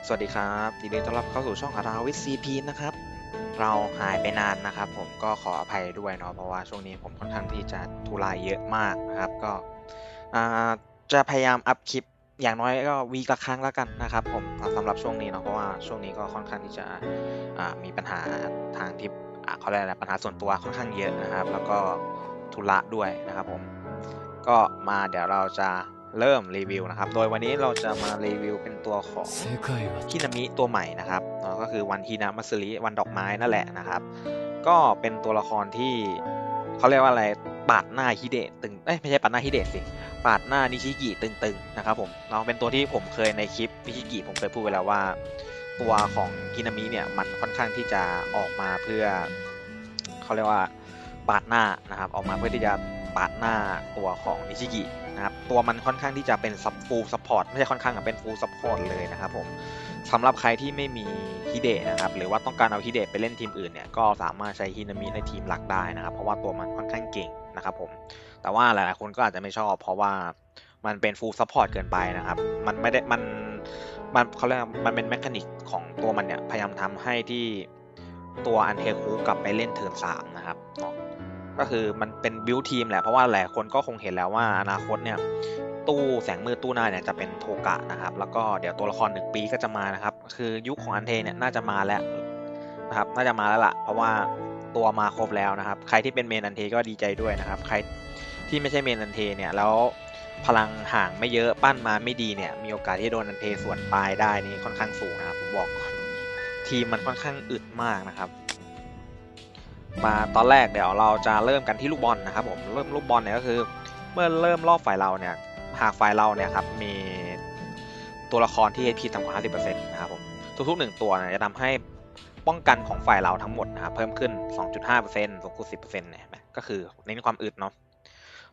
สวัสดีครับยินดีต้อนรับเข้าสู่ช่องอาราวิซีพีนะครับเราหายไปนานนะครับผมก็ขออภัยด้วยเนาะเพราะว่าช่วงนี้ผมค่อนข้างที่จะธุระเยอะมากนะครับก็อ่าจะพยายามอัพคลิปอย่างน้อยก็วีคละครั้งแล้วกันนะครับผมสำหรับช่วงนี้เนาะเพราะว่าช่วงนี้ก็ค่อนข้างที่จะมีปัญหาทางที่เขาเรียกอะไรปัญหาส่วนตัวค่อนข้างเยอะนะครับแล้วก็ธุระด้วยนะครับผมก็มาเดี๋ยวเราจะเริ่มรีวิวนะครับโดยวันนี้เราจะมารีวิวเป็นตัวของฮินามิตัวใหม่นะครับเนาะก็คือวันฮินามัสริวันดอกไม้นั่นแหละนะครับก็เป็นตัวละครที่เขาเรียกว่าอะไรปาดหน้าฮิเดะตึงไม่ใช่ปาดหน้าฮิเดะสิปาดหน้านิชิกิตึงๆนะครับผมเนาะเป็นตัวที่ผมเคยในคลิปนิชิกิผมเคยพูดไปแล้วว่าตัวของฮินามิเนี่ยมันค่อนข้างที่จะออกมาเพื่อเขาเรียกว่าปาดหน้านะครับออกมาเพื่อที่จะปาดหน้าตัวของนิชิกินะครับตัวมันค่อนข้างที่จะเป็นฟูลซัพพอร์ตไม่ใช่ค่อนข้างเป็นฟูลซัพพอร์ตเลยนะครับผมสำหรับใครที่ไม่มีฮิเดะนะครับหรือว่าต้องการเอาฮิเดะไปเล่นทีมอื่นเนี่ยก็สามารถใช้ฮินามิในทีมหลักได้นะครับเพราะว่าตัวมันค่อนข้างเก่งนะครับผมแต่ว่าหลายๆคนก็อาจจะไม่ชอบเพราะว่ามันเป็นฟูลซัพพอร์ตเกินไปนะครับมันไม่ได้มันเขาเรียกมันเป็นแมคานิกของตัวมันเนี่ยพยายามทำให้ที่ตัวอันเทคูกลับไปเล่นเทิร์น3นะครับเนาะก็คือมันเป็นบิวทีมแหละเพราะว่าหลายคนก็คงเห็นแล้วว่าอนาคตเนี่ยตู้แสงมืดตู้หน้าเนี่ยจะเป็นโทกะนะครับแล้วก็เดี๋ยวตัวละคร1ปีก็จะมานะครับคือยุคของอันเทเนี่ยน่าจะมาแล้วนะครับน่าจะมาแล้วล่ะเพราะว่าตัวมาครบแล้วนะครับใครที่เป็นเมนอันเทก็ดีใจด้วยนะครับใครที่ไม่ใช่เมนอันเทเนี่ยแล้วพลังห่างไม่เยอะปั้นมาไม่ดีเนี่ยมีโอกาสที่โดนอันเทสวนปลายได้นี่ค่อนข้างสูงนะครับผมบอกก่อนทีมมันค่อนข้างอึดมากนะครับมาตอนแรกเดี๋ยวเราจะเริ่มกันที่ลูกบอลนะครับผมเริ่มลูกบอลเนี่ยก็คือเมื่อเริ่มรอบฝ่ายเราเนี่ยหากฝ่ายเราเนี่ยครับมีตัวละครที่ HP ต่ำกว่า 50% นะครับผมทุกๆ1ตัวเนี่ยจะทำให้ป้องกันของฝ่ายเราทั้งหมดนะครับเพิ่มขึ้น 2.5% สูงสุด 10%เนี่ยก็คือเน้นความอึดเนาะ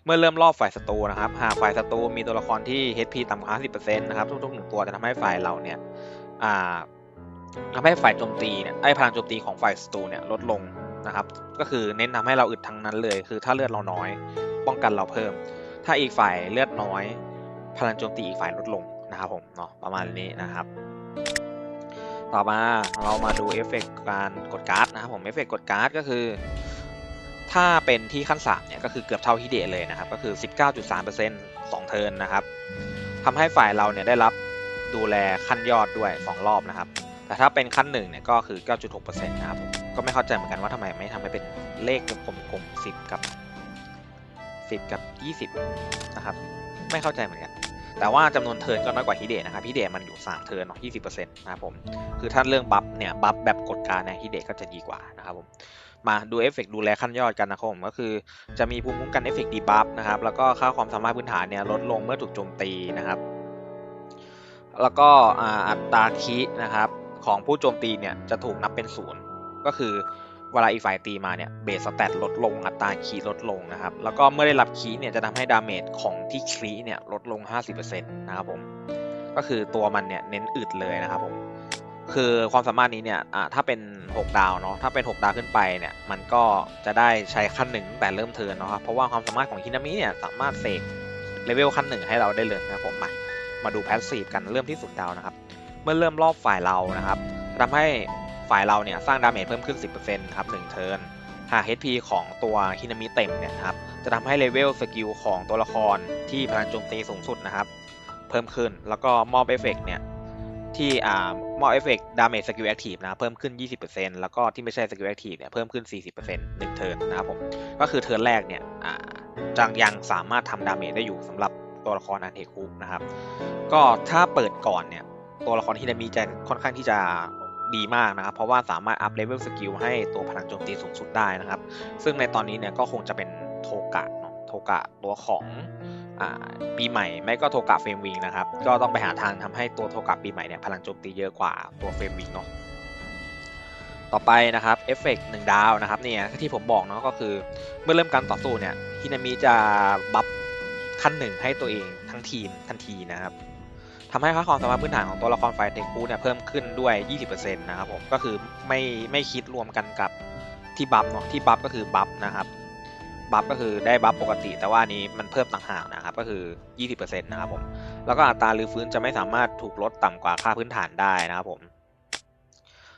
เมื่อเริ่มรอบฝ่ายศัตรูนะครับหากฝ่ายศัตรูมีตัวละครที่ HP ต่ำกว่า 50% นะครับทุกๆ1ตัวจะทำให้ฝ่ายเราเนี่ยอ่าทำให้ฝ่ายโจมตีเนี่ยพลังโจมตีของฝ่ายศัตรูเนี่ยลดลงนะครับก็คือเน้นทำให้เราอึดทั้งนั้นเลยคือถ้าเลือดเราน้อยป้องกันเราเพิ่มถ้าอีกฝ่ายเลือดน้อยพลังโจมตีอีกฝ่ายลดลงนะครับผมเนาะประมาณนี้นะครับต่อมาเรามาดูเอฟเฟกต์การกดการ์ดนะครับผมเอฟเฟกต์กดการ์ดก็คือถ้าเป็นที่ขั้น3เนี่ยก็คือเกือบเท่าฮิเดะเลยนะครับก็คือ 19.3% 2 เทิร์นนะครับทำให้ฝ่ายเราเนี่ยได้รับดูแลขั้นยอดด้วย2รอบนะครับแต่ถ้าเป็นขั้น1เนี่ยก็คือ 9.6% นะครับผมก็ไม่เข้าใจเหมือนกันว่าทำไมไม่ทำให้เป็นเลขกลมๆ10 กับ 20นะครับไม่เข้าใจเหมือนกันแต่ว่าจำนวนเทิร์นก็น้อยกว่าฮิเดะนะครับฮิเดะมันอยู่3เทิร์นเนาะ 20% นะครับผมคือถ้าเรื่องบัฟเนี่ยบัฟแบบกดการเนี่ยฮิเดะก็จะดีกว่านะครับผมมาดูเอฟเฟกต์ดูแลขั้นยอดกันนะครับผมก็คือจะมีภูมิคุ้มกันเอฟเฟกต์ดีบัฟนะครับแล้วก็ค่าความสามารถพื้นฐานเนี่ยลดลงเมื่อถูกโจมตีนะครับแล้วก็อัตราคินะครับของผู้โจมตีเนี่ยจะถูกนับเป็น0ก็คือเวลาอีกฝ่ายตีมาเนี่ยเบสสแตทลดลงอัตราคีลดลงนะครับแล้วก็เมื่อได้รับคีเนี่ยจะทำให้ดาเมจของที่คีเนี่ยลดลง 50% นะครับผมก็คือตัวมันเนี่ยเน้นอึดเลยนะครับผมคือความสามารถนี้เนี่ยถ้าเป็น6ดาวเนาะถ้าเป็น6ดาวขึ้นไปเนี่ยมันก็จะได้ใช้ขั้น1ตั้งแต่เริ่มเทิร์นเนาะครับเพราะว่าความสามารถของฮินามิเนี่ยสามารถเสกเลเวลขั้น1ให้เราได้เลยนะครับผมมาดูแพสซีฟกันเริ่มที่0ดาวนะครับเมื่อเริ่มรอบฝ่ายเรานะครับทำให้ฝ่ายเราเนี่ยสร้างดาเมจเพิ่มขึ้น 10% ครับ1เทิร์นหาก HP ของตัวฮินามิเต็มเนี่ยครับจะทำให้เลเวลสกิลของตัวละครที่พลังโจมตีสูงสุดนะครับเพิ่มขึ้นแล้วก็มอบเอฟเฟกต์เนี่ยที่มอบเอฟเฟกต์ดาเมจสกิลแอคทีฟนะเพิ่มขึ้น 20% แล้วก็ที่ไม่ใช่สกิลแอคทีฟเนี่ยเพิ่มขึ้น 40% 1เทิร์นนะครับผมก็คือเทิร์นแรกเนี่ยยังสามารถทำดาเมจได้อยู่สำหรับตัวละครอันเทคุนะครับก็ถ้าเปิดก่อนเนี่ยตัวละครฮินามิจะค่อนข้างที่จะดีมากนะครับเพราะว่าสามารถอัพเลเวลสกิลให้ตัวพลังโจมตีสูงสุดได้นะครับซึ่งในตอนนี้เนี่ยก็คงจะเป็นโทกะเนาะโทกะตัวของปีใหม่ไม่ก็โทกะเฟรมวิงนะครับก็ต้องไปหาทางทำให้ตัวโทกะปีใหม่เนี่ยพลังโจมตีเยอะกว่าตัวเฟรมวิงเนาะต่อไปนะครับเอฟเฟกต์1ดาวนะครับเนี่ยที่ผมบอกเนาะก็คือเมื่อเริ่มการต่อสู้เนี่ยฮินามิจะบัฟขั้น1ให้ตัวเองทั้งทีมทันทีนะครับทำให้ค่าความสามารถพื้นฐานของตัวละครไฟเทคูเนี่ยเพิ่มขึ้นด้วย 20% นะครับผมก็คือไม่คิดรวมกันกับที่บัฟเนาะที่บัฟก็คือบัฟนะครับ บัฟก็คือได้บัฟปกติแต่ว่านี้มันเพิ่มต่างหากนะครับก็คือ 20% นะครับผมแล้วก็อัตรารื้อฟื้นจะไม่สามารถถูกลดต่ำกว่าค่าพื้นฐานได้นะครับผม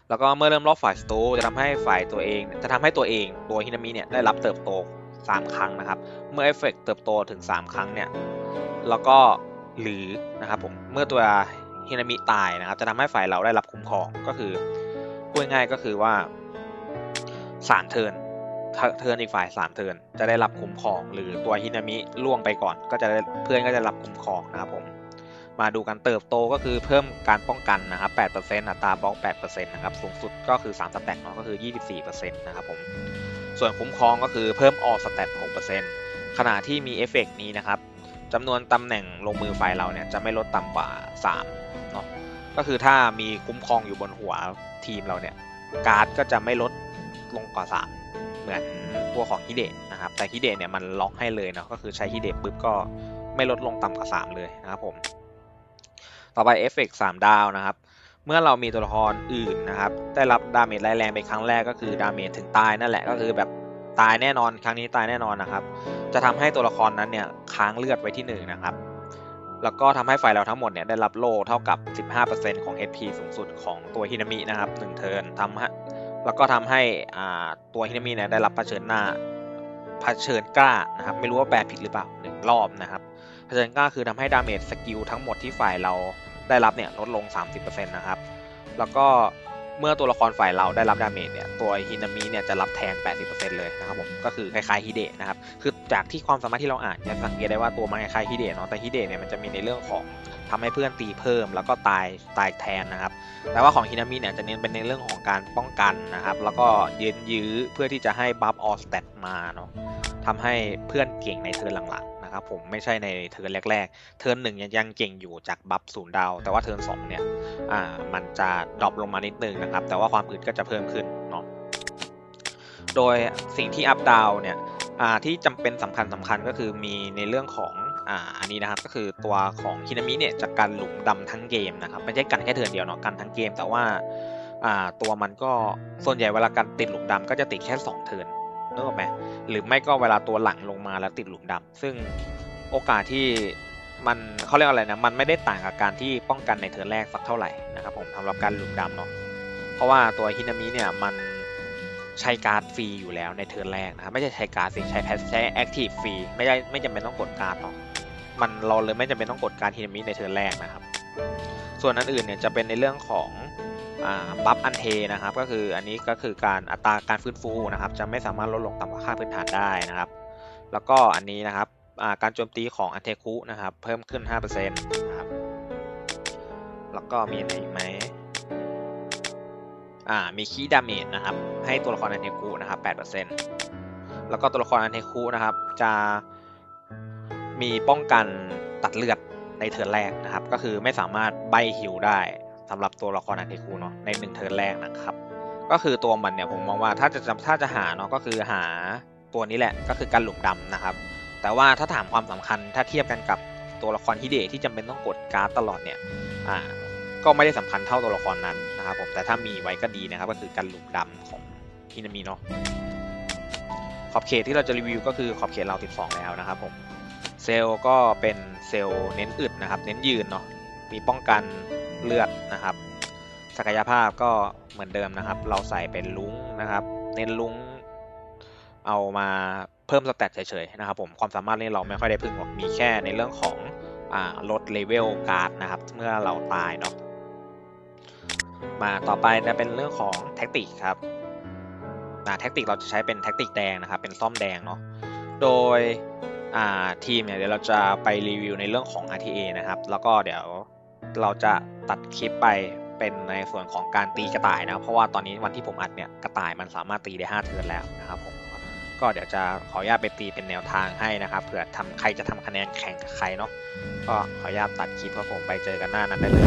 แล้วก็เมื่อเริ่มรอบฝ่ายศัตรูจะทำให้ตัวเองตัวฮินามิเนี่ยได้รับเติบโต3ครั้งนะครับเมื่อเอฟเฟกต์เติบโตถึง3ครั้งเนี่ยแล้วก็หรือนะครับผมเมื่อตัวฮินามิตายนะครับจะทำให้ฝ่ายเราได้รับคุ้มครองก็คือพูดง่ายๆก็คือว่า3เทิร์นอีกฝ่าย3เทิร์นจะได้รับคุ้มครองหรือตัวฮินามิล่วงไปก่อนก็จะได้เพื่อนก็จะรับคุ้มครองนะครับผมมาดูกันเติบโตก็คือเพิ่มการป้องกันนะครับ 8% อัตราบล็อก 8% นะครับสูงสุดก็คือ3สแต็กเนาะก็คือ 24% นะครับผมส่วนคุ้มครองก็คือเพิ่มออสแต็ก 6% ขณะที่มีเอฟเฟกต์นี้นะครับจำนวนตำแหน่งลงมือฝ่ายเราเนี่ยจะไม่ลดต่ำกว่า3เนาะก็คือถ้ามีคุ้มครองอยู่บนหัวทีมเราเนี่ยการ์ดก็จะไม่ลดลงกว่า3เหมือนตัวของฮิเดะนะครับแต่ฮิเดะเนี่ยมันล็อกให้เลยเนาะก็คือใช้ฮิเดะปุ๊บก็ไม่ลดลงต่ำกว่า3เลยนะครับผมต่อไปเอฟเฟกต์3ดาวนะครับเมื่อเรามีตัวละครอื่นนะครับได้รับดาเมจร้ายแรงไปครั้งแรกก็คือดาเมจถึงตายนั่นแหละก็คือแบบตายแน่นอนครั้งนี้ตายแน่นอนนะครับจะทำให้ตัวละครนั้นเนี่ยค้างเลือดไว้ที่1นะครับแล้วก็ทำให้ฝ่ายเราทั้งหมดเนี่ยได้รับโล่เท่ากับ 15% ของ HP สูงสุดของตัวฮินามินะครับ1เทิร์นแล้วก็ทำให้ตัวฮินามิเนี่ยได้รับเผชิญกล้านะครับไม่รู้ว่าแปลผิดหรือเปล่า1รอบนะครับเผชิญกล้าคือทำให้ดาเมจสกิลทั้งหมดที่ฝ่ายเราได้รับเนี่ยลดลง 30% นะครับแล้วก็เมื่อตัวละครฝ่ายเราได้รับดาเมจเนี่ยตัวฮินามิเนี่ยจะรับแทน 80% เลยนะครับผมก็คือคล้ายๆฮิเดะนะครับคือจากที่ความสามารถที่เราอ่านจะสังเกตได้ว่าตัวมันคล้ายๆฮิเดะเนาะแต่ฮิเดะเนี่ยมันจะมีในเรื่องของทำให้เพื่อนตีเพิ่มแล้วก็ตายแทนนะครับแต่ว่าของฮินามิเนี่ยจะเน้นเป็นในเรื่องของการป้องกันนะครับแล้วก็ยื้อเพื่อที่จะให้บัฟออสแตทมาเนาะทำให้เพื่อนเก่งในเทิร์นหลังๆนะครับผมไม่ใช่ในเทิร์นแรกๆเทิร์น1ยังเก่งอยู่จากบัฟ0ดาวแต่ว่าเทิร์น2เนี่ยมันจะดรอปลงมานิดนึงนะครับแต่ว่าความอึดก็จะเพิ่มขึ้นเนาะโดยสิ่งที่อัพดาวเนี่ยที่จำเป็นสำคัญก็คือมีในเรื่องของอันนี้นะครับก็คือตัวของฮินามิเนี่ยจะกันหลุมดำทั้งเกมนะครับไม่ใช่กันแค่เทิร์นเดียวเนาะกันทั้งเกมแต่ว่าตัวมันก็ส่วนใหญ่เวลากันติดหลุมดำก็จะติดแค่2เทิร์นนึกออกไหมหรือไม่ก็เวลาตัวหลังลงมาแล้วติดหลุมดำซึ่งโอกาสที่มันเขาเรียกอะไรนะมันไม่ได้ต่างกับการที่ป้องกันในเทิร์นแรกสักเท่าไหร่นะครับผมสำหรับการหลุมดำเนาะเพราะว่าตัวฮินามิเนี่ยมันใช้การ์ดฟรีอยู่แล้วในเทิร์นแรกนะครับไม่ใช่ใช้การ์ดสิใช้แอคทีฟฟรีไม่จำเป็นต้องกดการ์ดเนาะเราเลยไม่จำเป็นต้องกดการ์ดฮินามิในเทิร์นแรกนะครับส่วนอันอื่นเนี่ยจะเป็นในเรื่องของบัฟอันเทนะครับก็คืออันนี้ก็คือการอัตราการฟื้นฟูนะครับจะไม่สามารถลดลงต่ำกว่าค่าพื้นฐานได้นะครับแล้วก็อันนี้นะครับการโจมตีของอันเทคุนะครับเพิ่มขึ้น 5% นะครับแล้วก็มีอะไรอีกไหมมีคีดาเมจนะครับให้ตัวละครอันเทคุนะครับ 8% แล้วก็ตัวละครอันเทคุนะครับจะมีป้องกันตัดเลือดในเทิร์นแรกนะครับก็คือไม่สามารถใบฮิวได้สำหรับตัวละครอันเทคุเนาะใน1เทิร์นแรกนะครับก็คือตัวมันเนี่ยผมมองว่าถ้าจะหาเนาะก็คือหาตัวนี้แหละก็คือการหลุมดำนะครับแต่ว่าถ้าถามความสำคัญถ้าเทียบกันกับตัวละครฮิเดะที่จำเป็นต้องกดการ์ดตลอดเนี่ยก็ไม่ได้สำคัญเท่าตัวละครนั้นนะครับผมแต่ถ้ามีไว้ก็ดีนะครับก็คือการหลุมดำของฮินามิเนาะขอบเขตที่เราจะรีวิวก็คือขอบเขตเรา12แล้วนะครับผมเซลล์ก็เป็นเซลล์เน้นอึดนะครับเน้นยืนเนาะมีป้องกันเลือดนะครับศักยภาพก็เหมือนเดิมนะครับเราใส่เป็นลุ้งนะครับเน้นลุ้งเอามาเพิ่มสแตทเฉยๆนะครับผมความสามารถนี่เราไม่ค่อยได้พึ่งหรอกมีแค่ในเรื่องของลดเลเวลการ์ดนะครับเมื่อเราตายเนาะมาต่อไปจะเป็นเรื่องของแท็กติกครับแท็กติกเราจะใช้เป็นแท็กติกแดงนะครับเป็นซ่อมแดงเนาะโดยทีมเนี่ยเดี๋ยวเราจะไปรีวิวในเรื่องของ RTA นะครับแล้วก็เดี๋ยวเราจะตัดคลิปไปเป็นในส่วนของการตีกระต่ายนะเพราะว่าตอนนี้วันที่ผมอัดเนี่ยกระต่ายมันสามารถตีได้5เทิร์นแล้วนะครับผมก็เดี๋ยวจะขออนุญาตไปตีเป็นแนวทางให้นะครับเผื่อใครจะทำคะแนนแข่งกับใครเนาะก็ขออนุญาตตัดคลิปครับผมไปเจอกันหน้านั้นได้เลย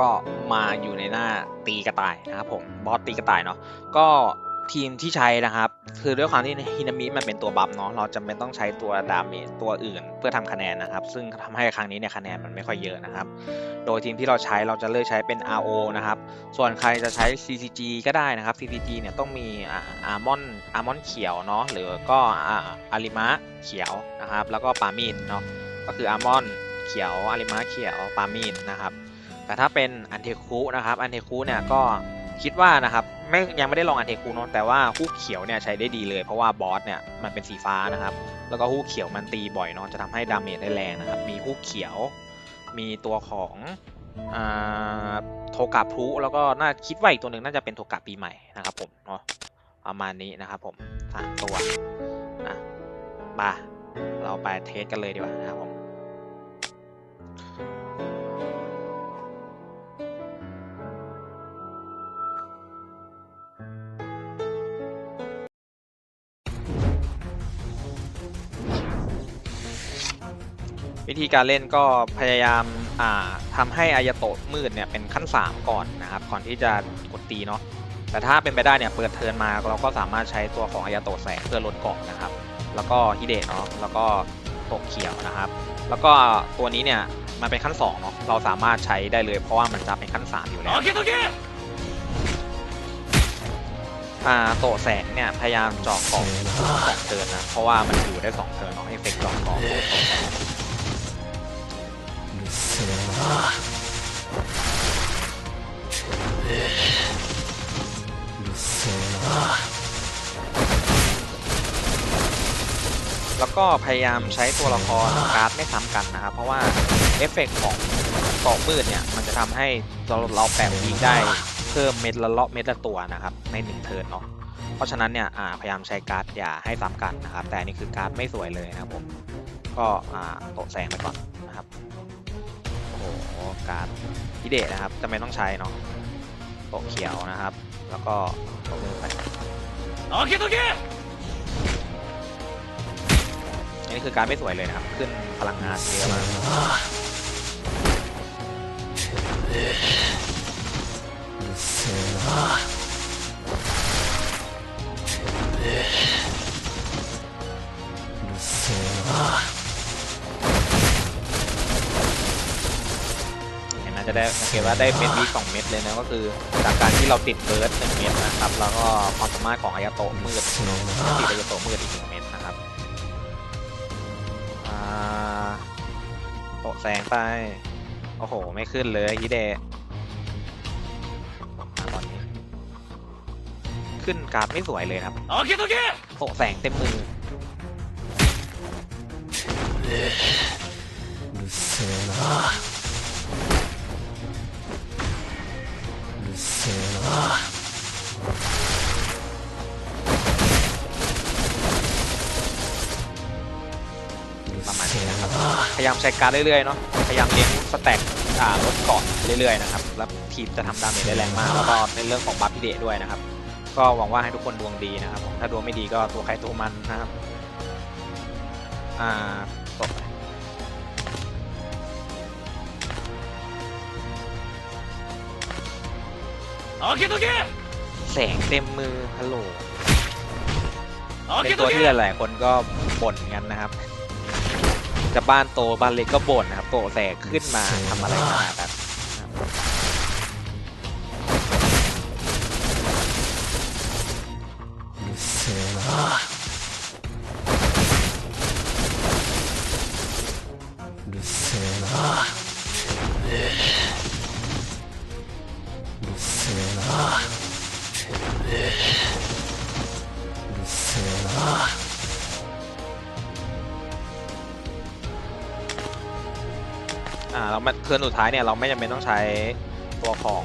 ก็มาอยู่ในหน้าตีกระต่ายนะครับผมบอสตีกระต่ายเนาะก็ ทีมที่ใช้นะครับคือด้วยความที่ฮินามิมันเป็นตัวบัฟเนาะเราจำเป็นต้องใช้ตัวดาเมจตัวอื่นเพื่อทำคะแนนนะครับซึ่งทำให้ครั้งนี้เนี่ยคะแนนมันไม่ค่อยเยอะนะครับโดยทีมที่เราใช้เราจะเลือกใช้เป็น RO นะครับส่วนใครจะใช้ CCG ก็ได้นะครับ CCG เนี่ยต้องมีอาร์มอนเขียวเนาะหรือก็อาริมะเขียวนะครับแล้วก็ปามีดเนาะก็คืออาร์มอนเขียวอาริมะเขียวปามีดนะครับแต่ถ้าเป็นอันเทคุนะครับอันเทคุเนี่ยก็คิดว่านะครับยังไม่ได้ลองอันเทคูเนาะแต่ว่าฮูกเขียวเนี่ยใช้ได้ดีเลยเพราะว่าบอสเนี่ยมันเป็นสีฟ้านะครับแล้วก็ฮูกเขียวมันตีบ่อยเนาะจะทำให้ดาเมจได้แรงนะครับมีฮูกเขียวมีตัวของโทกะพลุแล้วก็น่าคิดว่าอีกตัวหนึ่งน่าจะเป็นโทกะปีใหม่นะครับผมเนาะประมาณนี้นะครับผม3ตัวนะมาเราไปเทสกันเลยดีกว่านะครับผมวิธีการเล่นก็พยายามทำให้อายาโตะมืดเนี่ยเป็นขั้น3ก่อนนะครับก่อนที่จะกดตีเนาะแต่ถ้าเป็นไปได้เนี่ยเปิดเทิร์นมาเราก็สามารถใช้ตัวของอายาโตะแสงเพื่อลดเกาะนะครับแล้วก็ฮิเดะเนาะแล้วก็โตะเขียวนะครับแล้วก็ตัวนี้เนี่ยมันเป็นขั้น2เนาะเราสามารถใช้ได้เลยเพราะว่ามันจะเป็นขั้น3อยู่แล้วโตะแสงเนี่ยพยายามเจาะเกาะ2เทิร์นนะเพราะว่ามันอยู่ได้2เทิร์นเนาะให้เฟกเจาะเกาะแล้วก็พยายามใช้ตัวละครการ์ดไม่ซ้ำกันนะครับเพราะว่าเอฟเฟกต์ของเกาะมืดเนี่ยมันจะทำให้เราแปะวีได้เพิ่มเม็ดละตัวนะครับใน1เทิร์นเนาะเพราะฉะนั้นเนี่ยพยายามใช้การ์ดอย่าให้ซ้ำกันนะครับแต่นี่คือการ์ดไม่สวยเลยนะครับผมก็โตะแสงไปก่อนนะครับโอ้โหการ์ดฮิเดะนะครับจำเป็นต้องใช้เนาะโตะเขียวนะครับแล้วก็โตะมืดไปอันนี้คือการไม่สวยเลยนะครับขึ้นพลังงานเยอะมากจะได้สังเกตว่าได้เม็ดวี2เม็ดเลยนะก็คือจากการที่เราติดเบิร์ด1เม็ดนะครับแล้วก็ความสามารถของอายาโตะมืดติดอายาโตะมืดอีก1เม็ดนะครับโตะแสงไปโอ้โหไม่ขึ้นเลยฮิเดะตอนนี้ขึ้นการ์ดไม่สวยเลยครับโตะแสงเต็มมือประมาณนี้นะครับพยายามใช้การ์ดเรื่อยๆเนาะพยายามเลี้ยงสแต็กลดเกาะเรื่อยๆนะครับแล้วทีมจะทำดาเมจได้แรงมากแล้วก็ในเรื่องของบัฟพิเดะด้วยนะครับก็หวังว่าให้ทุกคนดวงดีนะครับผมถ้าดวงไม่ดีก็ตัวใครตัวมันนะครับตกแสงเต็มมือฮัลโหลเป็นตัวที่หลายๆคนก็บ่นกันนะครับจะบ้านโตบ้านเล็กก็บ่นนะครับโตแสงขึ้นมาทำอะไรขนาดนั้นเราเทิร์นสุดท้ายเนี่ยเราไม่จำเป็นต้องใช้ตัวของ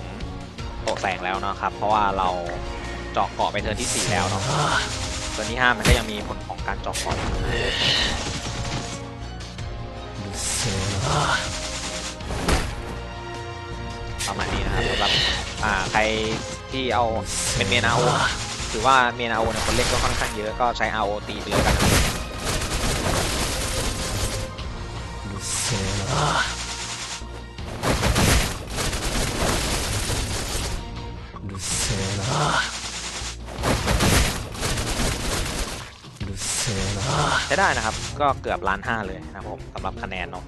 โตแสงแล้วนะครับเพราะว่าเราเจาะเกาะไปเทิร์นที่4แล้วเนาะเทิร์นที่5มันก็ยังมีผลของการเจาะเกาะประมาณนี้นะครับสำหรับใครที่เอาเป็นเมนอาโอถือว่าเมนอาโอเนี่ยคนเล่นก็ค่อนข้างเยอะก็ใช้อาโอตีไปเลยกัน ช้ได้นะครับก็เกือบ1,500,000เลยนะครับผมสำหรับคะแนนเนาะ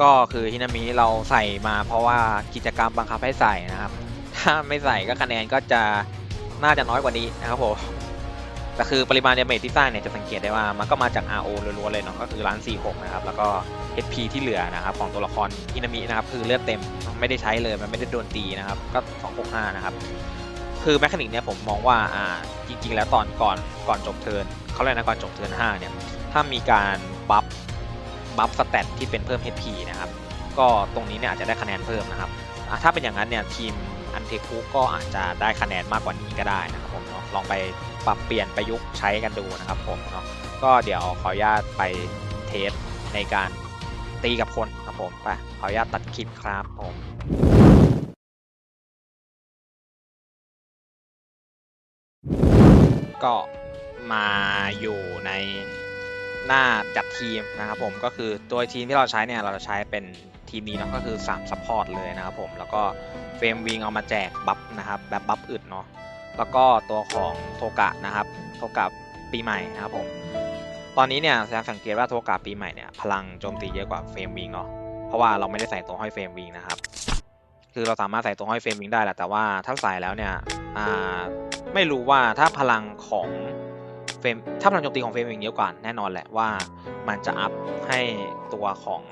ก็คือฮินามิเราใส่มาเพราะว่ากิจกรรมบังคับให้ใส่นะครับถ้าไม่ใส่ก็คะแนนก็จะน่าจะน้อยกว่านี้นะครับผมแต่คือปริมาณดาเมจที่สร้างเนี่ยจะสังเกตได้ว่ามันก็มาจาก RO ล้วนๆเลยเนาะก็คือ1,46,000นะครับแล้วก็ HP ที่เหลือนะครับของตัวละครฮินามินะครับคือเลือดเต็มไม่ได้ใช้เลยมันไม่ได้โดนตีนะครับก็265นะครับคือแมคานิกเนี่ยผมมองว่าจริงๆแล้วตอนก่อนจบเทิร์นเขาเรียกนะก่อนจบเทิร์น5เนี่ยถ้ามีการบัฟสเตตที่เป็นเพิ่ม HP นะครับก็ตรงนี้เนี่ยอาจจะได้คะแนนเพิ่มนะครับถ้าเป็นอย่างนั้นเนี่ยทีมอันเทคุก็อาจจะได้คะแนนมากกว่านี้ก็ได้นะครับผมเนาะลองไปปรับเปลี่ยนประยุกต์ใช้กันดูนะครับผมเนาะก็เดี๋ยวขออนุญาตไปเทสในการตีกับคนครับผมไปขออนุญาตตัดคลิปครับผมก็มาอยู่ในหน้าจัดทีมนะครับผมก็คือตัวทีมที่เราใช้เนี่ยเราจะใช้เป็นทีมนี้เนาะก็คือ3ซัพพอร์ตเลยนะครับผมแล้วก็เฟรมวิงเอามาแจกบัฟนะครับแบบบัฟอึดเนาะแล้วก็ตัวของโทกะนะครับโทกะปีใหม่นะครับผมตอนนี้เนี่ยสังเกตว่าโทกะปีใหม่เนี่ยพลังโจมตีเยอะกว่าเฟรมวิงเนาะเพราะว่าเราไม่ได้ใส่ตัวห้อยเฟรมวิงนะครับคือเราสามารถใส่ตัวห้อยเฟรมวิงได้แหละแต่ว่าถ้าใส่แล้วเนี่ยไม่รู้ว่าถ้าพลังของเฟรมถ้าพลังโจมตีของเฟรมวิงเยอะกว่าแน่นอนแหละว่ามันจะอัพให้ตัวของ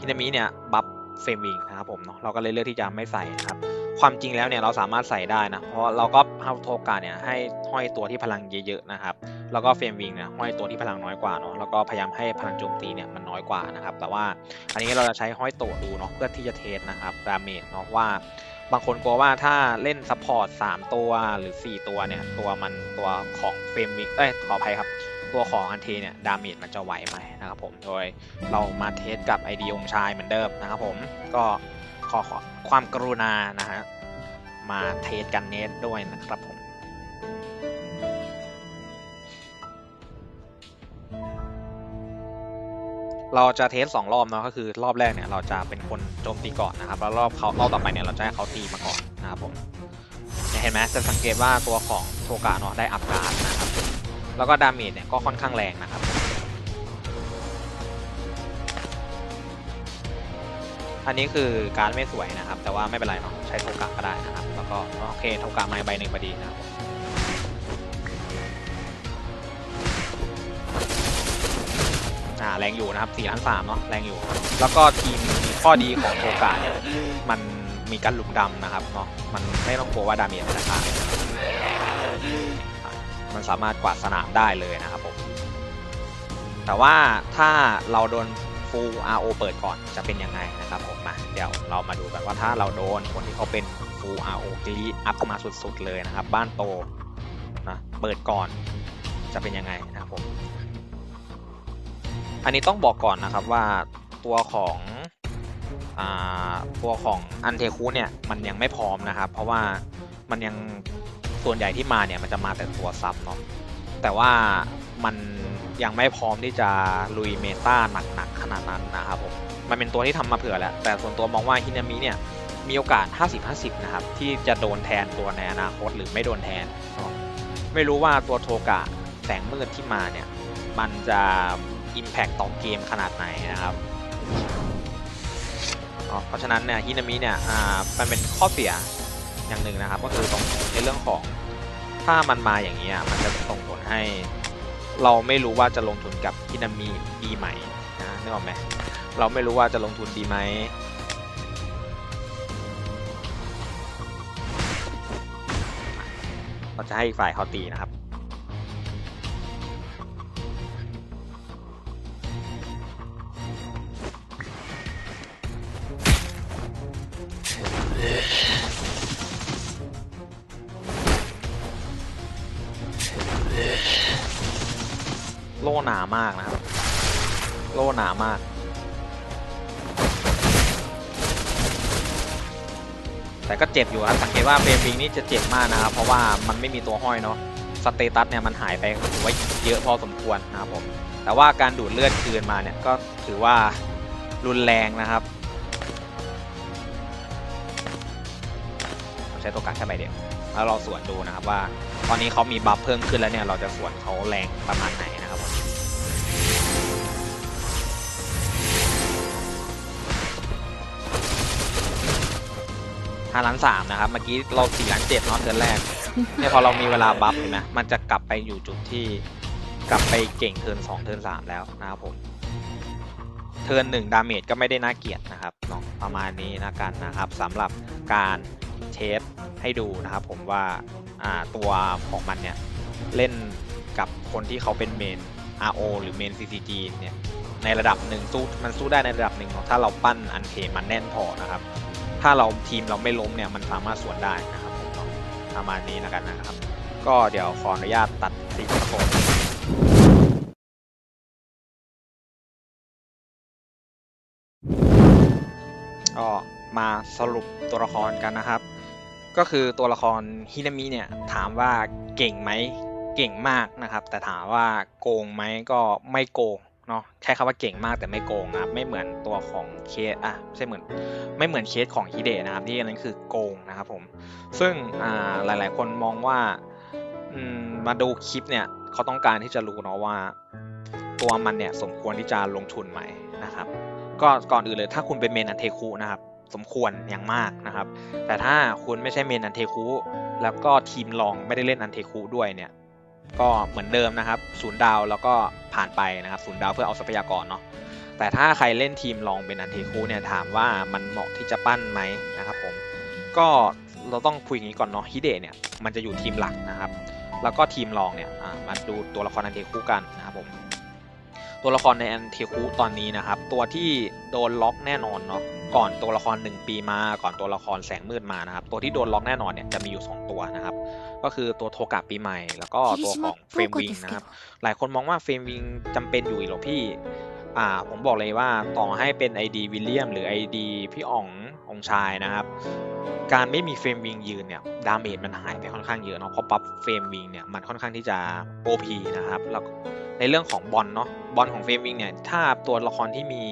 ฮินามิเนี่ยบัฟเฟรมวิงนะครับผมเนาะเราก็เลยเลือกที่จะไม่ใส่นะครับความจริงแล้วเนี่ยเราสามารถใส่ได้นะเพราะเราก็เอาโทกะเนี่ยให้ห้อยตัวที่พลังเยอะๆนะครับแล้วก็เฟรมวิงเนี่ยห้อยตัวที่พลังน้อยกว่าเนาะแล้วก็พยายามให้พลังโจมตีเนี่ยมันน้อยกว่านะครับแต่ว่าอันนี้เราจะใช้ห้อยตัวดูเนาะเพื่อที่จะเทสนะครับดาเมจเนาะว่าบางคนกลัวว่าถ้าเล่นซัพพอร์ต3ตัวหรือ4ตัวเนี่ยตัวของเฟรมวิงขออภัยครับตัวของอันเทเนี่ยดาเมจมันจะไหวไหมนะครับผมโดยเรามาเทสกับไอเดียองชายเหมือนเดิมนะครับผมก็ขอความกรุณานะฮะมาเทสกันเนสด้วยนะครับผมเราจะเทส2รอบเนาะก็คือรอบแรกเนี่ยเราจะเป็นคนโจมตีก่อนนะครับแล้วรอบต่อไปเนี่ยเราจะให้เขาตีมาก่อนนะครับผมเห็นไหมจะสังเกตว่าตัวของโทกะเนาะได้อัพการ์ดนะครับแล้วก็ดาเมจเนี่ยก็ค่อนข้างแรงนะครับอันนี้คือการไม่สวยนะครับแต่ว่าไม่เป็นไรเนาะใช้โทกะก็ได้นะครับแล้วก็โอเคโทกะมาใบหนึ่งพอดีนะครับแรงอยู่นะครับ4,300,000เนาะแรงอยู่แล้วก็ทีมข้อดีของโทกะเนี่ยมันมีการหลุมดำนะครับเนาะมันไม่ต้องกลัวว่าดาเมจมันจะขาดมันสามารถกวาดสนามได้เลยนะครับผมแต่ว่าถ้าเราโดนฟูล RO เปิดก่อนจะเป็นยังไงนะครับผมมาเดี๋ยวเรามาดูกันว่าถ้าเราโดนคนที่เขาเป็นฟูล RO กรีดอัพมาสุดๆเลยนะครับบ้านโตนะเปิดก่อนจะเป็นยังไงนะครับผมอันนี้ต้องบอกก่อนนะครับว่าตัวของอันเทคุเนี่ยมันยังไม่พร้อมนะครับเพราะว่ามันยังส่วนใหญ่ที่มาเนี่ยมันจะมาแต่ตัวซับเนาะแต่ว่ามันยังไม่พร้อมที่จะลุยเมตาหนักๆขนาดนั้นนะครับผมมันเป็นตัวที่ทำมาเผื่อแล้วแต่ส่วนตัวมองว่าฮินามิเนี่ยมีโอกาส 50-50 นะครับที่จะโดนแทนตัวในอนาคตหรือไม่โดนแทนเนาะไม่รู้ว่าตัวโทกะแสงมืดที่มาเนี่ยมันจะ Impact ต่อเกมขนาดไหนนะครับเพราะฉะนั้นเนี่ยฮินามิเนี่ยมันเป็นข้อเสียอย่างหนึ่งนะครับก็คือตรงในเรื่องของถ้ามันมาอย่างนี้มันจะส่งผลให้เราไม่รู้ว่าจะลงทุนกับฮินามิดีไหมนะนึกออกไหมเราไม่รู้ว่าจะลงทุนดีไหมเราจะให้อีกฝ่ายเขาตีนะครับโล่หนามากนะครับโล่หนามากแต่ก็เจ็บอยู่ครับสังเกตว่าเฟรมวิงนี่จะเจ็บมากนะครับเพราะว่ามันไม่มีตัวห้อยเนาะสเตตัสเนี่ยมันหายไปถือว่าเยอะพอสมควรนะครับผมแต่ว่าการดูดเลือดคืนมาเนี่ยก็ถือว่ารุนแรงนะครับใช้ตัวกัดแค่ใบเดียวแล้วเราสวนดูนะครับว่าตอนนี้เขามีบัฟเพิ่มขึ้นแล้วเนี่ยเราจะสวนเขาแรงประมาณไหนนะครับ 5,300,000นะครับเมื่อกี้เรา4,700,000เนาะเทิร์นแรกเนี่ยพอเรามีเวลาบัฟเห็นไหมมันจะกลับไปอยู่จุดที่กลับไปเก่งเทิร์น2เทิร์น3แล้วนะครับผมเทิร์น1ดาเมจก็ไม่ได้น่าเกลียดนะครับเนาะประมาณนี้นะกันนะครับสำหรับการเทสให้ดูนะครับผมว่าตัวของมันเนี่ยเล่นกับคนที่เขาเป็นเมน RO หรือเมน CCG เนี่ยในระดับหนึ่งมันสู้ได้ในระดับหนึ่งเนาะถ้าเราปั้นอันเทมันแน่นพอนะครับถ้าเราทีมเราไม่ล้มเนี่ยมันสามารถสวนได้นะครับผมเนาะประมาณนี้แล้วกันนะครับก็เดี๋ยวขออนุญาตตัดสีโทนก็มาสรุปตัวละครกันนะครับก็คือตัวละครฮินามิเนี่ยถามว่าเก่งไหมเก่งมากนะครับแต่ถามว่าโกงไหมก็ไม่โกงเนาะใช้คำว่าเก่งมากแต่ไม่โกงนะครับไม่เหมือนตัวของเคสไม่ใช่ไม่เหมือนเคสของฮิเดะนะครับที่อันนั้นคือโกงนะครับผมซึ่งหลายๆคนมองว่ามาดูคลิปเนี่ยเขาต้องการที่จะรู้เนาะว่าตัวมันเนี่ยสมควรที่จะลงทุนไหมนะครับก็ก่อนอื่นเลยถ้าคุณเป็นเมนอันเทคุนะครับสมควรอย่างมากนะครับแต่ถ้าคุณไม่ใช่เมนอันเทคุแล้วก็ทีมรองไม่ได้เล่นอันเทคุด้วยเนี่ยก็เหมือนเดิมนะครับ0 ดาวแล้วก็ผ่านไปนะครับ0 ดาวเพื่อเอาทรัพยากรเนาะแต่ถ้าใครเล่นทีมรองเป็นอันเทคุเนี่ยถามว่ามันเหมาะที่จะปั้นไหมนะครับผมก็เราต้องคุยอย่างนี้ก่อนเนาะฮิเดะเนี่ยมันจะอยู่ทีมหลักนะครับแล้วก็ทีมรองเนี่ยมาดูตัวละครอันเทคุกันนะครับผมตัวละครในอันเทคุตอนนี้นะครับตัวที่โดนล็อกแน่นอนเนาะก่อนตัวละคร1 ปีมาก่อนตัวละครแสงมืดมานะครับตัวที่โดนล็อกแน่นอนเนี่ยจะมีอยู่2ตัวนะครับก็คือตัวโทกะปีใหม่แล้วก็ตัวของเฟรมวิงนะครับหลายคนมองว่าเฟรมวิงจำเป็นอยู่หรอพี่ผมบอกเลยว่าต่อให้เป็น ID วิลเลียมหรือ ID พี่อ๋ององชายนะครับการไม่มีเฟรมวิงยืนเนี่ยดาเมจมันหายไปค่อนข้างเยอะเนาะเพราะปั๊บเฟรมวิงเนี่ยมันค่อนข้างที่จะ OP นะครับแล้วในเรื่องของบอลเนาะบอลของเฟรมวิงเนี่ยถ้าตัวละครที่มี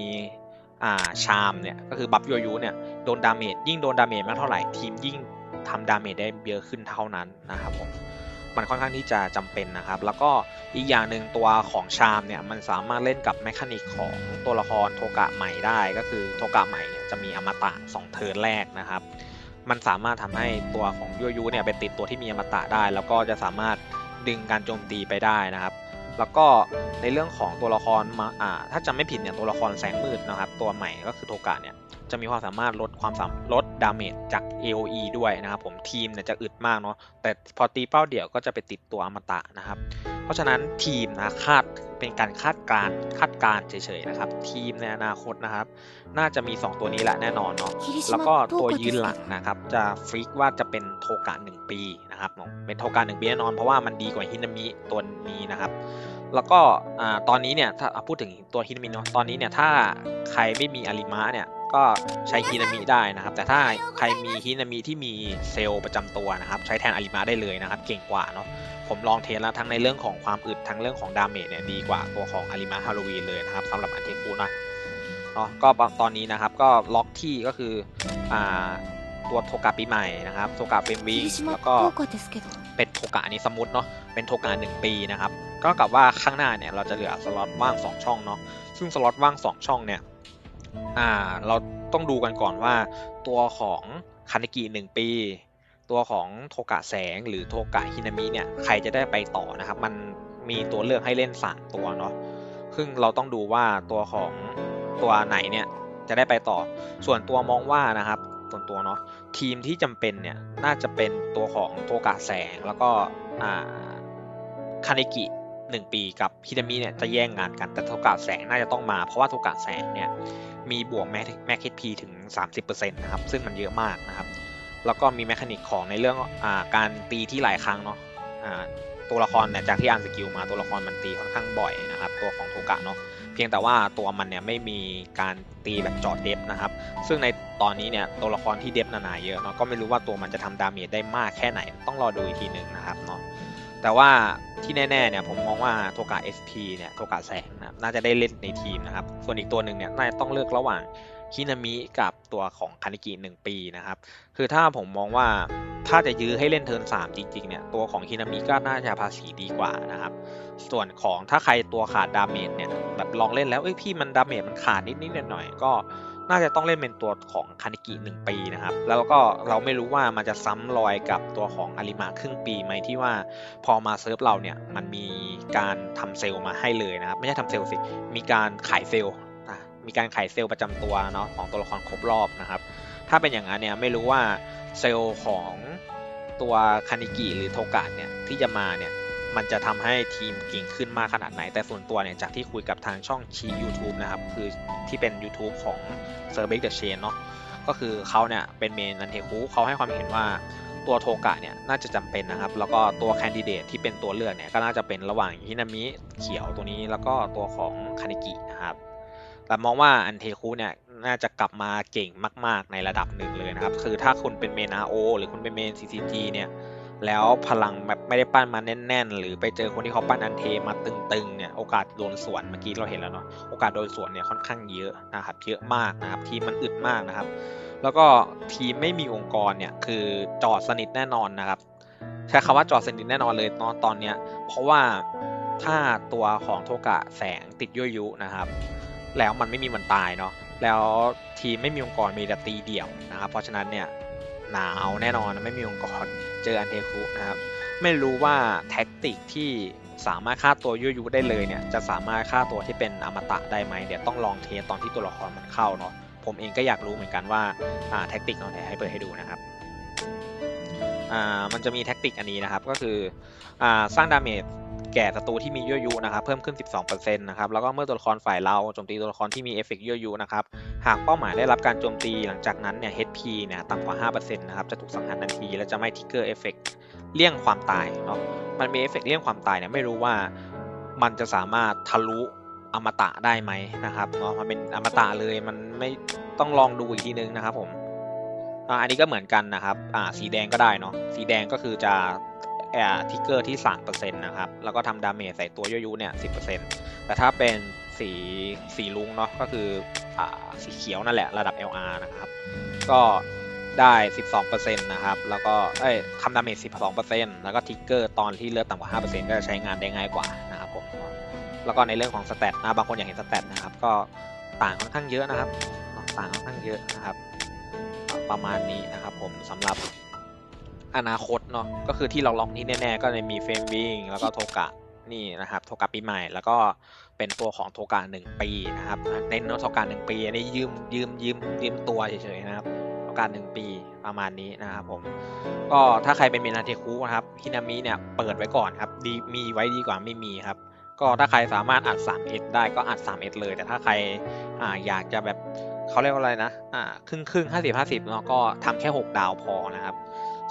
ชามเนี่ยก็คือบัฟยูยูเนี่ยโดนดาเมจยิ่งโดนดาเมจมากเท่าไหร่ทีมยิ่งทำดาเมจได้เยอะขึ้นเท่านั้นนะครับผมมันค่อนข้างที่จะจำเป็นนะครับแล้วก็อีกอย่างหนึ่งตัวของชามเนี่ยมันสามารถเล่นกับแมคานิกของตัวละครโทกะใหม่ได้ก็คือโทกะใหม่เนี่ยจะมีอมตะ2เทิร์นแรกนะครับมันสามารถทำให้ตัวของยูยูเนี่ยไปติดตัวที่มีอมตะได้แล้วก็จะสามารถดึงการโจมตีไปได้นะครับแล้วก็ในเรื่องของตัวละครถ้าจำไม่ผิดเนี่ยตัวละครแสงมืดนะครับตัวใหม่ก็คือโทกะเนี่ยจะมีความสามารถลดดาเมจจาก AOE ด้วยนะครับผมทีมเนี่ยจะอึดมากเนาะแต่พอตีเป้าเดี่ยวก็จะไปติดตัวอมตะนะครับเพราะฉะนั้นทีมนะเป็นการคาดการณ์เฉยๆนะครับทีมในอนาคตนะครับน่าจะมี2ตัวนี้แหละแน่นอนเนาะแล้วก็ตัวยืนหลังนะครับจะฟิกว่าจะเป็นโทกะ1 ปีนะครับเป็นโทกะ1 ปีแน่นอนเพราะว่ามันดีกว่าฮินามิตัวนี้นะครับแล้วก็ตอนนี้เนี่ยถ้าพูดถึงตัวฮินามิเนาะตอนนี้เนี่ยถ้าใครไม่มีอาริมะเนี่ยก็ใช้ฮินามิได้นะครับแต่ถ้าใครมีฮินามิที่มีเซลล์ประจำตัวนะครับใช้แทนอาริมะได้เลยนะครับเก่งกว่าเนาะผมลองเทสแล้วทั้งในเรื่องของความอึดทั้งเรื่องของดาเมจเนี่ยดีกว่าตัวของอาริมะฮาโลวีนเลยนะครับสำหรับอันเทคุนะเนาะก็ตอนนี้นะครับก็ล็อกที่ก็คือตัวโทกะปีใหม่นะครับโทกะเฟรมวิงแล้วก็เป็นโทกะนี้สมุดเนาะเป็นโทกะ1 ปีนะครับก็กับว่าข้างหน้าเนี่ยเราจะเหลือสล็อตว่าง2 ช่องเนาะซึ่งสล็อตว่าง2 ช่องเนี่ยเราต้องดูกันก่อนว่าตัวของคาเนกิ1 ปีตัวของโทกะแสงหรือโทกะฮินามิเนี่ยใครจะได้ไปต่อนะครับมันมีตัวเลือกให้เล่น3 ตัวเนาะซึ่งเราต้องดูว่าตัวของตัวไหนเนี่ยจะได้ไปต่อส่วนตัวมองว่านะครับส่วนตัวเนาะทีมที่จำเป็นเนี่ยน่าจะเป็นตัวของโทกะแสงแล้วก็คาเนกิ1 ปีกับฮินามิเนี่ยจะแย่งงานกันแต่โทกะแสงน่าจะต้องมาเพราะว่าโทกะแสงเนี่ยมีบวกแม็ก HP ถึง 30% นะครับซึ่งมันเยอะมากนะครับแล้วก็มีแมคานิกของในเรื่องการตีที่หลายครั้งเนาะตัวละครเนี่ยจากที่อ่านสกิลมาตัวละครมันตีค่อนข้างบ่อยนะครับตัวของโทกะเนาะเพียงแต่ว่าตัวมันเนี่ยไม่มีการตีแบบจอดเดฟนะครับซึ่งในตอนนี้เนี่ยตัวละครที่เดฟหนาๆเยอะเนาะก็ไม่รู้ว่าตัวมันจะทำดาเมจได้มากแค่ไหนต้องรอดูอีกทีหนึ่งนะครับเนาะแต่ว่าที่แน่ๆเนี่ยผมมองว่าโทกะ SP เนี่ยโทกะแสงนะน่าจะได้เล่นในทีมนะครับส่วนอีกตัวหนึ่งเนี่ยน่าจะต้องเลือกระหว่างฮินามิกับตัวของคานิกิ1 ปีนะครับคือถ้าผมมองว่าถ้าจะยื้อให้เล่นเทิร์น3จริงๆเนี่ยตัวของฮินามิก็น่าจะภาษีดีกว่านะครับส่วนของถ้าใครตัวขาดดาเมจเนี่ยแบบลองเล่นแล้วพี่มันดาเมจมันขาดนิดๆหน่อยๆก็ น่าจะต้องเล่นเป็นตัวของคานิกิ1 ปีนะครับแล้วก็เราไม่รู้ว่ามันจะซ้ำรอยกับตัวของอาริมะครึ่งปีไหมที่ว่าพอมาเซิร์ฟเราเนี่ยมันมีการทำเซลล์มาให้เลยนะครับไม่ใช่ทำเซลล์สิมีการขายเซลล์มีการขายเซลล์ประจำตัวเนาะของตัวละครครบรอบนะครับถ้าเป็นอย่างนั้นเนี่ยไม่รู้ว่าเซลล์ของตัวคานิกิหรือโทกะเนี่ยที่จะมาเนี่ยมันจะทำให้ทีมเก่งขึ้นมากขนาดไหนแต่ส่วนตัวเนี่ยจากที่คุยกับทางช่องชี้ YouTube นะครับคือที่เป็น YouTube ของเซอร์เบกเดอะเชนเนาะก็คือเขาเนี่ยเป็นเมนอันเทคุเขาให้ความเห็นว่าตัวโทกะเนี่ยน่าจะจำเป็นนะครับแล้วก็ตัวแคนดิเดตที่เป็นตัวเลือกเนี่ยก็น่าจะเป็นระหว่างฮินามิเขียวตัวนี้แล้วก็ตัวของคานิกินะครับแต่มองว่าอันเทคุเนี่ยน่าจะกลับมาเก่งมากๆในระดับหนึ่งเลยนะครับคือถ้าคุณเป็นเมน RO หรือคุณเป็นเมน CCG เนี่ยแล้วพลังแบบไม่ได้ปั้นมาแน่นๆหรือไปเจอคนที่เขาปั้นอันเทมาตึงๆเนี่ยโอกาสโดนสวนเมื่อกี้เราเห็นแล้วเนาะโอกาสโดนสวนเนี่ยค่อนข้างเยอะนะครับเยอะมากนะครับทีมมันอึดมากนะครับแล้วก็ทีมไม่มีองค์กรเนี่ยคือจอดสนิทแน่นอนนะครับใช้คำว่าจอดสนิทแน่นอนเลยเนาะตอนเนี้ยเพราะว่าถ้าตัวของโทกะแสงติดยั่วยุนะครับแล้วมันไม่มีวันตายเนาะแล้วทีมไม่มีองค์กรมีแต่ตีเดี่ยวนะครับเพราะฉะนั้นเนี่ยหนาวแน่นอนไม่มีองค์กรเจออันเทคุนะครับไม่รู้ว่าแท็กติกที่สามารถฆ่าตัวยั่วยุได้เลยเนี่ยจะสามารถฆ่าตัวที่เป็นอมตะได้ไหมเดี๋ยวต้องลองเทสตอนที่ตัวละครมันเข้าเนาะผมเองก็อยากรู้เหมือนกันว่าแท็กติกเนาะเดี๋ยวให้เปิดให้ดูนะครับมันจะมีแท็กติกอันนี้นะครับก็คือสร้างดาเมจแก่ศัตรูที่มียั่วยุนะครับเพิ่มขึ้น 12% นะครับแล้วก็เมื่อตัวละครฝ่ายเราโจมตีตัวละครที่มีเอฟเฟกต์ยั่วยุนะครับหากเป้าหมายได้รับการโจมตีหลังจากนั้นเนี่ย HP เนี่ยต่ำกว่า 5% นะครับจะถูกสังหารทันทีและจะไม่ทิกเกอร์เอฟเฟกต์เลี่ยงความตายเนาะมันมีเอฟเฟกต์เลี่ยงความตายเนี่ยไม่รู้ว่ามันจะสามารถทะลุอมตะได้ไหมนะครับเนาะมันเป็นอมตะเลยมันไม่ต้องลองดูอีกทีนึงนะครับผมอันนี้ก็เหมือนกันนะครับสีแดงก็ได้เนาะสีแดงก็คือจะทิกเกอร์ที่ 3% นะครับแล้วก็ทำดาเมจใส่ตัวยั่วยุเนี่ย 10% แต่ถ้าเป็นสีลุงเนาะก็คือสีเขียวนั่นแหละระดับ LR นะครับก็ได้ 12% นะครับแล้วก็ทำดาเมจ 12% แล้วก็ทิกเกอร์ตอนที่เลือดต่ำกว่า 5% ก็จะใช้งานได้ง่ายกว่านะครับผมแล้วก็ในเรื่องของสเตตบางคนอยากเห็นสเตตนะครับก็ต่างค่อนข้างเยอะนะครับต่างค่อนข้างเยอะนะครับประมาณนี้นะครับผมสำหรับอนาคตเนาะก็คือที่เราล็อกที่แน่ๆก็จะมีเฟรมวิ่งแล้วก็โทกะนี่นะครับโทกะปีใหม่แล้วก็เป็นตัวของโทกะ1 ปีนะครับเน้นโทกะ1 ปีอันนี้ยืมตัวเฉยๆนะครับโทกะ1 ปีประมาณนี้นะครับผมก็ถ้าใครเป็นเมนาเทคุนะครับฮินามิเนี่ยเปิดไว้ก่อนครับดีมีไว้ดีกว่าไม่มีครับก็ถ้าใครสามารถอัด 3S ได้ก็อัด 3S เลยแต่ถ้าใครอยากจะแบบเขาเรียกว่าอะไรนะครึ่ง50-50เนาะก็ทำแค่6 ดาวพอนะครับ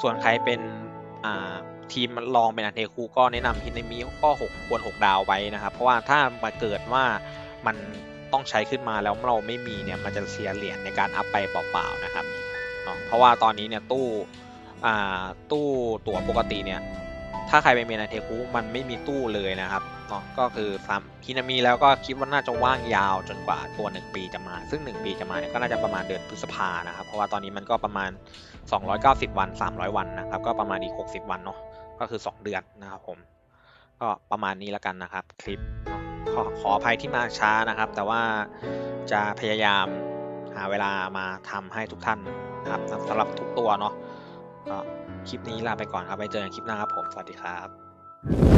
ส่วนใครเป็นทีมรองเป็นอันเทคูก็แนะนำฮินามิก็ควร6 ดาวไว้นะครับเพราะว่าถ้ามาเกิดว่ามันต้องใช้ขึ้นมาแล้วเราไม่มีเนี่ยมันจะเสียเหรียญในการอัพไปเปล่าๆนะครับเนาะเพราะว่าตอนนี้เนี่ยตู้ตั๋วปกติเนี่ยถ้าใครเป็นเมนอันเทคูมันไม่มีตู้เลยนะครับเนาะก็คือฮินามิแล้วก็คิดว่าน่าจะว่างยาวจนกว่าตัว1 ปีจะมาซึ่ง1 ปีจะมาเนี่ยก็น่าจะประมาณเดือนพฤษภานะครับเพราะว่าตอนนี้มันก็ประมาณ290 วัน300 วันนะครับก็ประมาณอีก60 วันเนาะก็คือ2 เดือนนะครับผมก็ประมาณนี้แล้วกันนะครับคลิปเนาะขออภัยที่มาช้านะครับแต่ว่าจะพยายามหาเวลามาทำให้ทุกท่านนะครับสำหรับทุกตัวเนาะก็คลิปนี้ลาไปก่อนครับไปเจอกันคลิปหน้าครับผมสวัสดีครับ